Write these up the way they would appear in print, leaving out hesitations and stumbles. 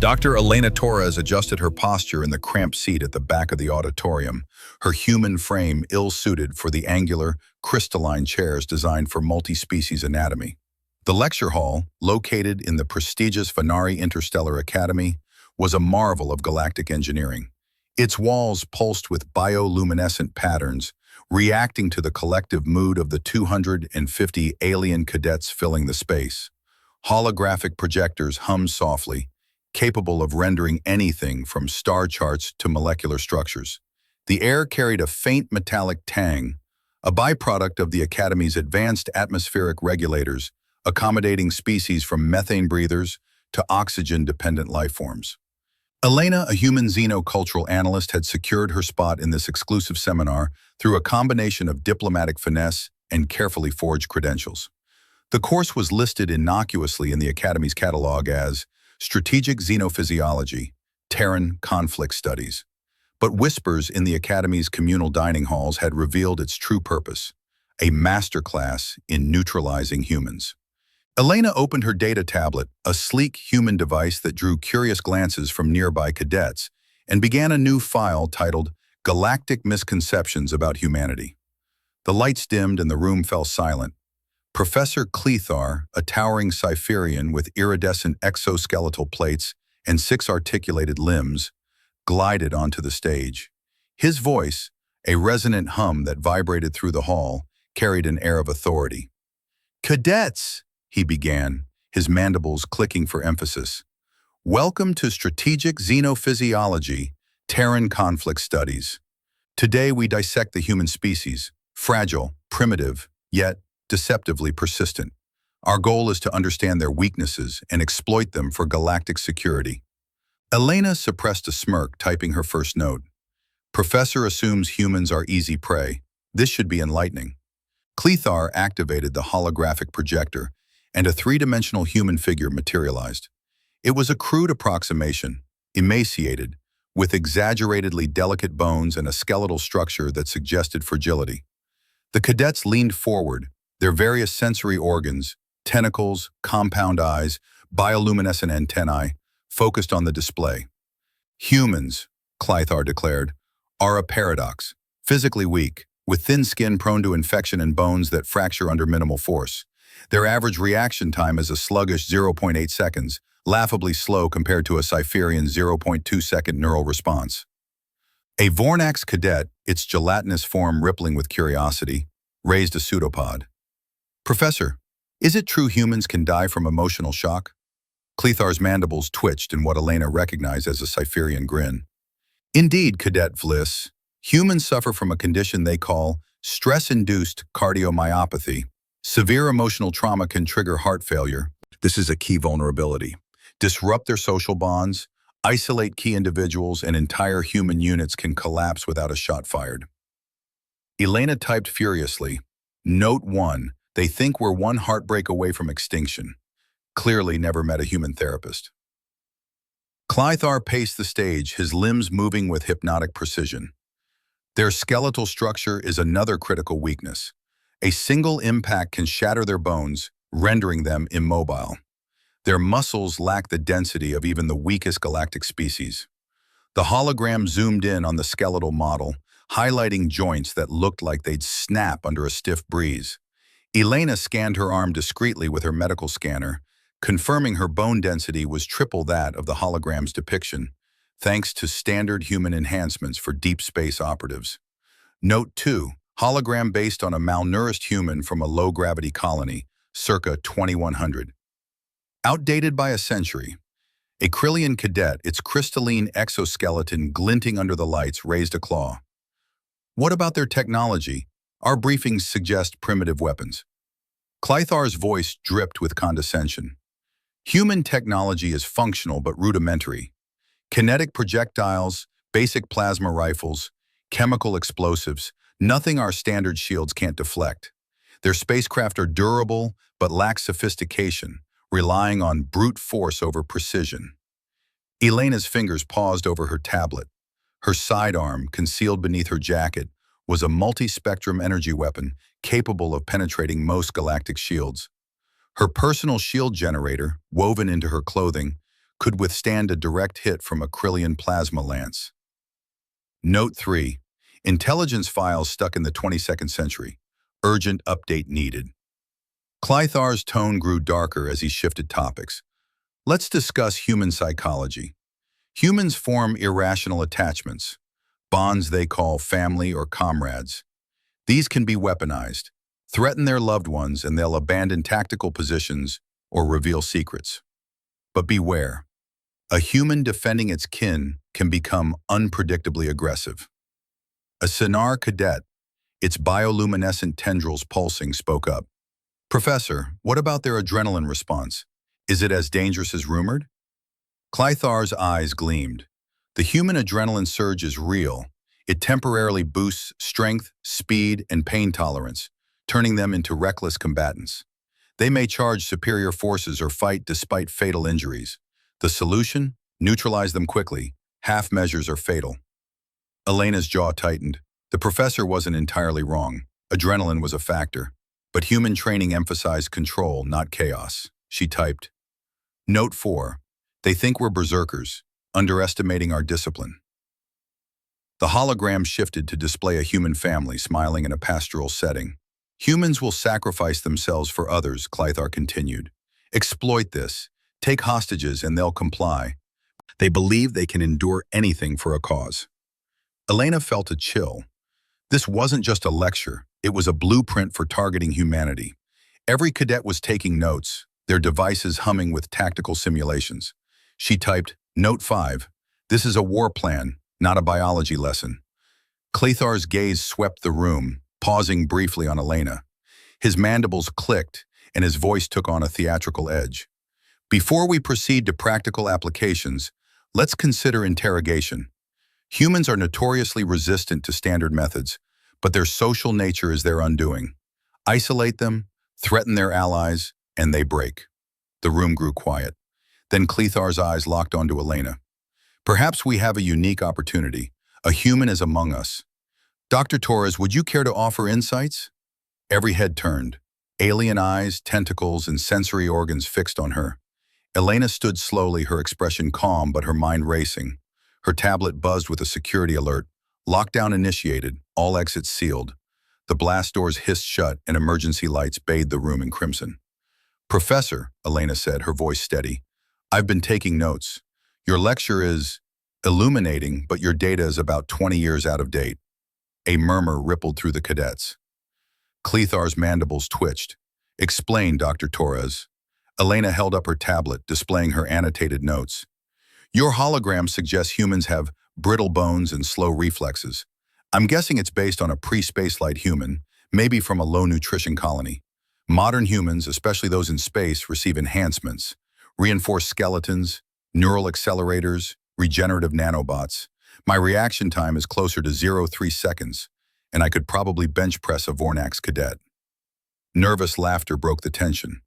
Dr. Elena Torres adjusted her posture in the cramped seat at the back of the auditorium, her human frame ill-suited for the angular, crystalline chairs designed for multi-species anatomy. The lecture hall, located in the prestigious Vynari Interstellar Academy, was a marvel of galactic engineering. Its walls pulsed with bioluminescent patterns, reacting to the collective mood of the 250 alien cadets filling the space. Holographic projectors hummed softly, capable of rendering anything from star charts to molecular structures. The air carried a faint metallic tang, a byproduct of the Academy's advanced atmospheric regulators, accommodating species from methane breathers to oxygen-dependent lifeforms. Elena, a human xenocultural analyst, had secured her spot in this exclusive seminar through a combination of diplomatic finesse and carefully forged credentials. The course was listed innocuously in the Academy's catalog as Strategic Xenophysiology, Terran Conflict Studies. But whispers in the Academy's communal dining halls had revealed its true purpose, a masterclass in neutralizing humans. Elena opened her data tablet, a sleek human device that drew curious glances from nearby cadets, and began a new file titled Galactic Misconceptions About Humanity. The lights dimmed and the room fell silent. Professor Clethar, a towering Cypherian with iridescent exoskeletal plates and 6 articulated limbs, glided onto the stage. His voice, a resonant hum that vibrated through the hall, carried an air of authority. "Cadets," he began, his mandibles clicking for emphasis. "Welcome to Strategic Xenophysiology, Terran Conflict Studies. Today we dissect the human species, fragile, primitive, yet deceptively persistent. Our goal is to understand their weaknesses and exploit them for galactic security." Elena suppressed a smirk, typing her first note. Professor assumes humans are easy prey. This should be enlightening. Clethar activated the holographic projector, and a 3-dimensional human figure materialized. It was a crude approximation, emaciated, with exaggeratedly delicate bones and a skeletal structure that suggested fragility. The cadets leaned forward, their various sensory organs, tentacles, compound eyes, bioluminescent antennae, focused on the display. "Humans," Clethar declared, "are a paradox, physically weak, with thin skin prone to infection and bones that fracture under minimal force. Their average reaction time is a sluggish 0.8 seconds, laughably slow compared to a Cypherian 0.2-second neural response." A Vornax cadet, its gelatinous form rippling with curiosity, raised a pseudopod. "Professor, is it true humans can die from emotional shock?" Clethar's mandibles twitched in what Elena recognized as a Cypherian grin. "Indeed, Cadet Vliss, humans suffer from a condition they call stress-induced cardiomyopathy. Severe emotional trauma can trigger heart failure. This is a key vulnerability. Disrupt their social bonds, isolate key individuals, and entire human units can collapse without a shot fired." Elena typed furiously. "Note 1. They think we're one heartbreak away from extinction. Clearly never met a human therapist." Clethar paced the stage, his limbs moving with hypnotic precision. "Their skeletal structure is another critical weakness. A single impact can shatter their bones, rendering them immobile. Their muscles lack the density of even the weakest galactic species." The hologram zoomed in on the skeletal model, highlighting joints that looked like they'd snap under a stiff breeze. Elena scanned her arm discreetly with her medical scanner, confirming her bone density was triple that of the hologram's depiction, thanks to standard human enhancements for deep space operatives. Note 2. Hologram based on a malnourished human from a low-gravity colony, circa 2100. Outdated by a century. A Krillian cadet, its crystalline exoskeleton glinting under the lights, raised a claw. "What about their technology? Our briefings suggest primitive weapons." Clethar's voice dripped with condescension. "Human technology is functional but rudimentary. Kinetic projectiles, basic plasma rifles, chemical explosives, nothing our standard shields can't deflect. Their spacecraft are durable but lack sophistication, relying on brute force over precision." Elena's fingers paused over her tablet. Her sidearm, concealed beneath her jacket, was a multi-spectrum energy weapon capable of penetrating most galactic shields. Her personal shield generator, woven into her clothing, could withstand a direct hit from a Krillian plasma lance. Note 3. Intelligence files stuck in the 22nd century. Urgent update needed. Clythar's tone grew darker as he shifted topics. Let's discuss human psychology. Humans form irrational attachments, bonds they call family or comrades. These can be weaponized, threaten their loved ones, and they'll abandon tactical positions or reveal secrets. But beware, a human defending its kin can become unpredictably aggressive. A Sinar cadet, its bioluminescent tendrils pulsing, spoke up. Professor, what about their adrenaline response? Is it as dangerous as rumored? Clythar's eyes gleamed. The human adrenaline surge is real. It temporarily boosts strength, speed, and pain tolerance, turning them into reckless combatants. They may charge superior forces or fight despite fatal injuries. The solution? Neutralize them quickly. Half measures are fatal. Elena's jaw tightened. The professor wasn't entirely wrong. Adrenaline was a factor. But human training emphasized control, not chaos. She typed. Note 4. They think we're berserkers, underestimating our discipline. The hologram shifted to display a human family smiling in a pastoral setting. Humans will sacrifice themselves for others, Clythar continued. Exploit this. Take hostages and they'll comply. They believe they can endure anything for a cause. Elena felt a chill. This wasn't just a lecture. It was a blueprint for targeting humanity. Every cadet was taking notes, their devices humming with tactical simulations. She typed, Note 5. This is a war plan, not a biology lesson. Clythar's gaze swept the room, pausing briefly on Elena. His mandibles clicked, and his voice took on a theatrical edge. Before we proceed to practical applications, let's consider interrogation. Humans are notoriously resistant to standard methods, but their social nature is their undoing. Isolate them, threaten their allies, and they break. The room grew quiet. Then Clythar's eyes locked onto Elena. Perhaps we have a unique opportunity. A human is among us. Dr. Torres, would you care to offer insights? Every head turned. Alien eyes, tentacles, and sensory organs fixed on her. Elena stood slowly, her expression calm but her mind racing. Her tablet buzzed with a security alert. Lockdown initiated, all exits sealed. The blast doors hissed shut and emergency lights bathed the room in crimson. Professor, Elena said, her voice steady, I've been taking notes. Your lecture is illuminating, but your data is about 20 years out of date. A murmur rippled through the cadets. Clythar's mandibles twitched. Explain, Dr. Torres. Elena held up her tablet, displaying her annotated notes. Your hologram suggests humans have brittle bones and slow reflexes. I'm guessing it's based on a pre-spaceflight human, maybe from a low-nutrition colony. Modern humans, especially those in space, receive enhancements, reinforced skeletons, neural accelerators, regenerative nanobots. My reaction time is closer to 0.3 seconds, and I could probably bench press a Vornax cadet. Nervous laughter broke the tension.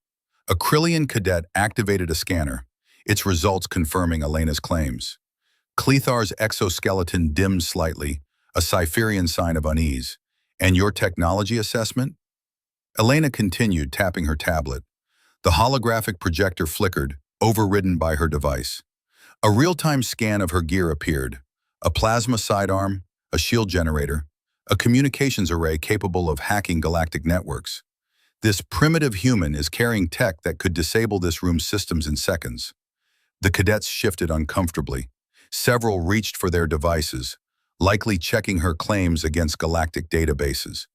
A Krillian cadet activated a scanner, its results confirming Elena's claims. Clythar's exoskeleton dimmed slightly, a Cypherian sign of unease. And your technology assessment? Elena continued, tapping her tablet. The holographic projector flickered, overridden by her device. A real-time scan of her gear appeared. A plasma sidearm, a shield generator, a communications array capable of hacking galactic networks. This primitive human is carrying tech that could disable this room's systems in seconds. The cadets shifted uncomfortably. Several reached for their devices, likely checking her claims against galactic databases.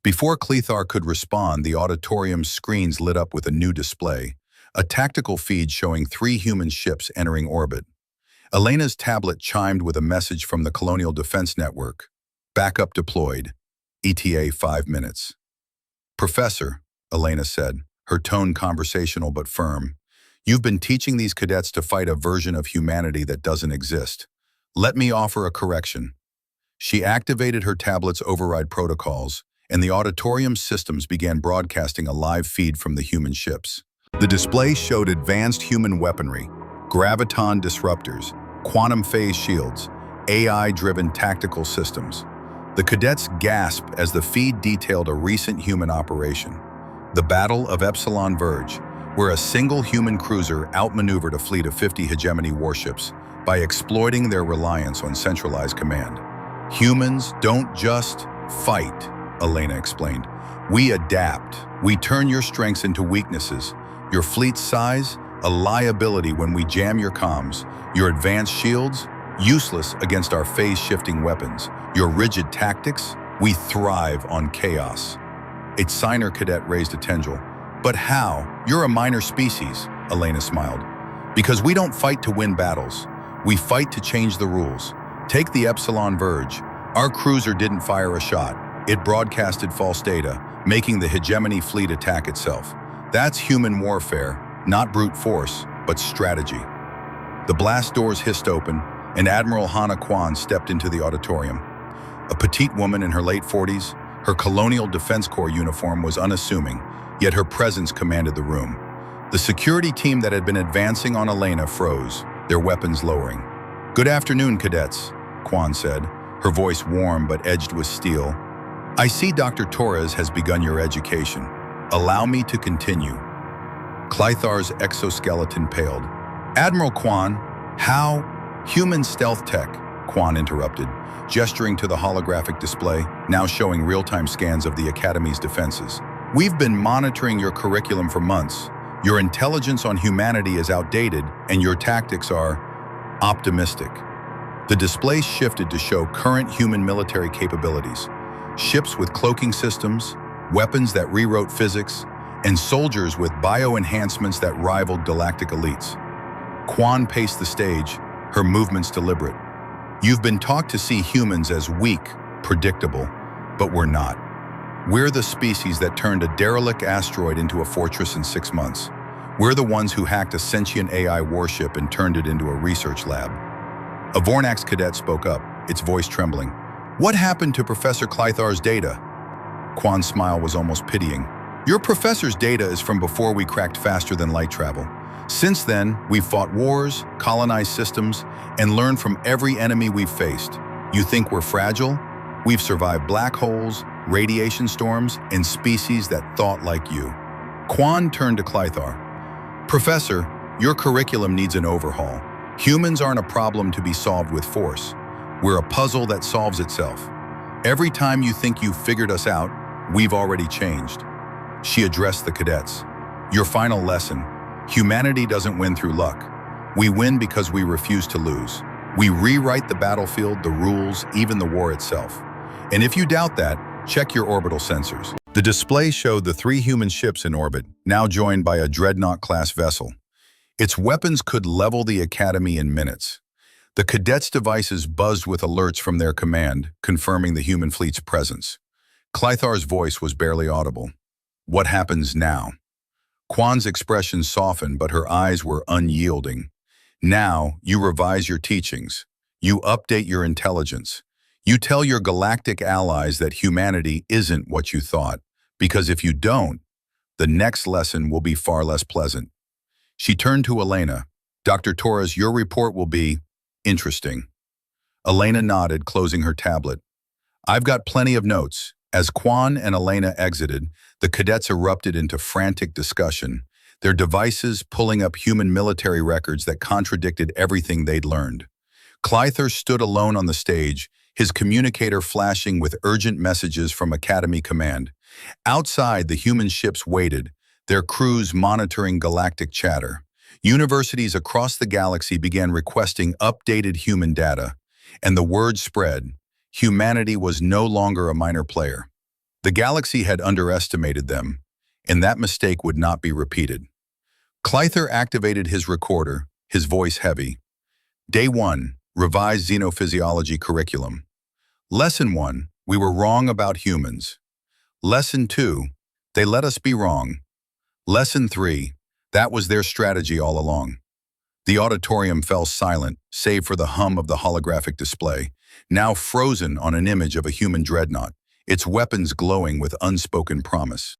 Before Clythar could respond, the auditorium's screens lit up with a new display, a tactical feed showing 3 human ships entering orbit. Elena's tablet chimed with a message from the Colonial Defense Network. Backup deployed. ETA 5 minutes. Professor, Elena said, her tone conversational but firm, you've been teaching these cadets to fight a version of humanity that doesn't exist. Let me offer a correction. She activated her tablet's override protocols, and the auditorium's systems began broadcasting a live feed from the human ships. The display showed advanced human weaponry, graviton disruptors, quantum phase shields, AI-driven tactical systems. The cadets gasped as the feed detailed a recent human operation, the Battle of Epsilon Verge, where a single human cruiser outmaneuvered a fleet of 50 hegemony warships by exploiting their reliance on centralized command. Humans don't just fight, Elena explained. We adapt. We turn your strengths into weaknesses. Your fleet's size, a liability when we jam your comms. Your advanced shields, useless against our phase-shifting weapons. Your rigid tactics, we thrive on chaos. A signer cadet raised a tendril. But how? You're a minor species, Elena smiled. Because we don't fight to win battles. We fight to change the rules. Take the Epsilon Verge. Our cruiser didn't fire a shot. It broadcasted false data, making the hegemony fleet attack itself. That's human warfare, not brute force, but strategy. The blast doors hissed open, and Admiral Hana Kwon stepped into the auditorium. A petite woman in her late 40s, her Colonial Defense Corps uniform was unassuming, yet her presence commanded the room. The security team that had been advancing on Elena froze, their weapons lowering. "Good afternoon, cadets," Kwon said, her voice warm but edged with steel. "I see Dr. Torres has begun your education. Allow me to continue." Clythar's exoskeleton paled. "Admiral Kwon, how?" "Human stealth tech," Kwon interrupted, gesturing to the holographic display, now showing real-time scans of the Academy's defenses. "We've been monitoring your curriculum for months. Your intelligence on humanity is outdated, and your tactics are optimistic." The display shifted to show current human military capabilities. Ships with cloaking systems, weapons that rewrote physics, and soldiers with bio-enhancements that rivaled galactic elites. Kwon paced the stage, her movements deliberate. "You've been taught to see humans as weak, predictable, but we're not. We're the species that turned a derelict asteroid into a fortress in 6 months. We're the ones who hacked a sentient AI warship and turned it into a research lab." A Vornax cadet spoke up, its voice trembling. "What happened to Professor Clythar's data?" Kwon's smile was almost pitying. "Your professor's data is from before we cracked faster than light travel. Since then, we've fought wars, colonized systems, and learned from every enemy we've faced. You think we're fragile? We've survived black holes, radiation storms, and species that thought like you." Kwon turned to Clythar. "Professor, your curriculum needs an overhaul. Humans aren't a problem to be solved with force. We're a puzzle that solves itself. Every time you think you've figured us out, we've already changed." She addressed the cadets. "Your final lesson: humanity doesn't win through luck. We win because we refuse to lose. We rewrite the battlefield, the rules, even the war itself. And if you doubt that, check your orbital sensors." The display showed the 3 human ships in orbit, now joined by a dreadnought-class vessel. Its weapons could level the Academy in minutes. The cadets' devices buzzed with alerts from their command, confirming the human fleet's presence. Clythar's voice was barely audible. "What happens now?" Kwon's expression softened, but her eyes were unyielding. "Now, you revise your teachings. You update your intelligence. You tell your galactic allies that humanity isn't what you thought, because if you don't, the next lesson will be far less pleasant." She turned to Elena. "Dr. Torres, your report will be interesting." Elena nodded, closing her tablet. "I've got plenty of notes." As Kwon and Elena exited, the cadets erupted into frantic discussion, their devices pulling up human military records that contradicted everything they'd learned. Clythar stood alone on the stage, his communicator flashing with urgent messages from Academy Command. Outside, the human ships waited, their crews monitoring galactic chatter. Universities across the galaxy began requesting updated human data, and the word spread: humanity was no longer a minor player. The galaxy had underestimated them, and that mistake would not be repeated. Clythar activated his recorder, his voice heavy. Day 1, revised xenophysiology curriculum. Lesson 1, we were wrong about humans. Lesson 2, they let us be wrong. Lesson 3, that was their strategy all along. The auditorium fell silent, save for the hum of the holographic display, now frozen on an image of a human dreadnought, its weapons glowing with unspoken promise.